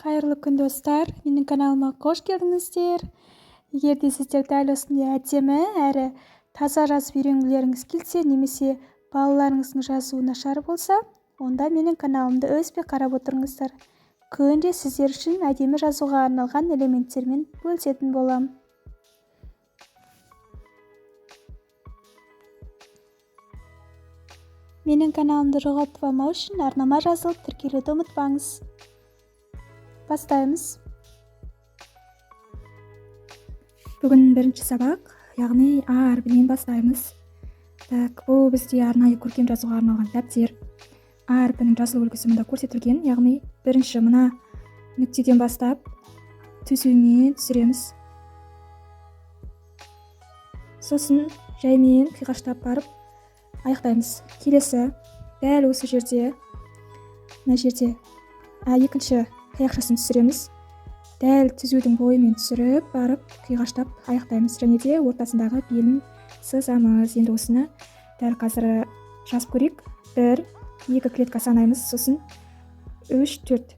Қайырлы күн достар, менің каналыма қош келдіңіздер. Егер де сіздер дәл осындай әдемі әрі таза жазып үйренгілеріңіз келсе, немесе балаларыңыздың жазуы нашар болса, онда менің каналымды үзбей қарап отырыңыздар. Күнде сіздер үшін әдемі жазуға арналған элементтермен бөлісетін боламын. Менің каналымды жоғалтпамау үшін арнама жазылып тіркелуді ұмытпаңыз. Бастаймыз. Бүгін бірінші сабақ, яғни А әрпінен бастаймыз. Бұл бізде арнайы көркем жазуға арналған дәптер. А әрпінің жазылу үлгісі мұнда көрсетілген, яғни бірінші мына нүктеден бастап түзумен түсіреміз. Сосын жаймен қиғаштап барып аяқтаймыз. Келесі дәл осы жерде, мына жерде екінші аяқшасын түсіреміз. Дәл түзудің бойымен түсіріп барып қиғаштап аяқтаймыз. Және де ортасындағы белін сызамыз. Енді осыны дәл қазір жазып көрейік. 1-2 клетка санаймыз. Сосын 3-4.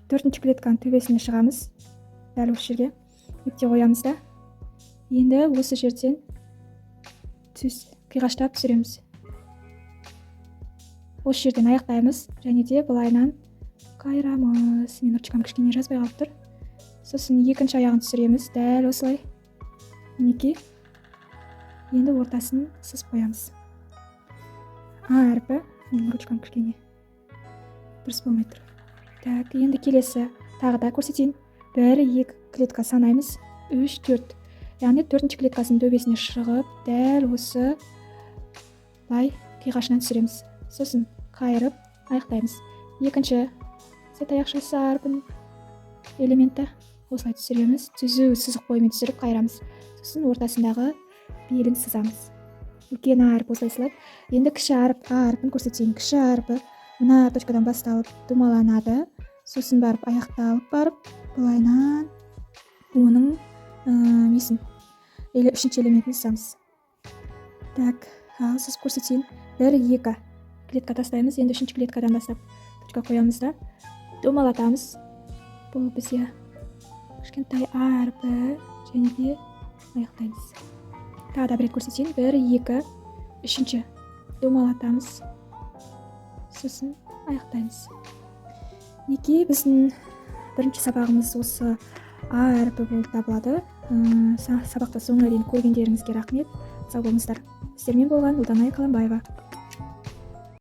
Төртінші клетканың төбесіне шығамыз. Дәл осы жерге нүкте қоямыз да. Енді осы жерден қиғаштап түсіреміз. Осы жерден аяқтаймыз. Және де былайынан қайырамыз. Мен ручкам кішкене жазбай қалып тұр. Сосын екінші аяғын түсіреміз. Дәл осылай. Мінекей. Енді ортасын сызып қоямыз. А әрпі. Мен ручкам кішкене дұрыс болмай тұр. Так, енді келесі тағы да көрсетейін. 1-2 клетка санаймыз. 3-4. Яғни төртінші клеткасының төбесіне шығып, дәл осы бай қиғашынан түсіреміз. Сосын қайырып аяқтаймыз. Екінші сет аяқшасы әрпін элементі осылай түсіреміз. Түзу сызық бойымен түсіріп қайырамыз. Сосын ортасындағы белін сызамыз. Үлкен А әрпі осылай сызылады. Енді кіші әріп А әрпін көрсетейін. Кіші әрпі мына точкадан басталып домаланады. Сосын барып аяқталып барып, былайынан оның үшінші элементін сызамыз. Так, ал сыз көрсетейін. 1-2 клетка тастаймыз. Енді үшінші клеткадан бастап точка қоямыз да домалатамыз. Бұл бізге кішкентай А әрпі және де аяқтаймыз. Тағы да бір рет көрсетейін. 1-2 үшінші домалатамыз. Сосын аяқтаймыз. Неге біздің бірінші сабағымыз осы А әрпі болып табылады. Сабақты соңына дейін көргендеріңізге рахмет. Сау болыңыздар. Сіздермен болған Ұлданай Қаламбаева.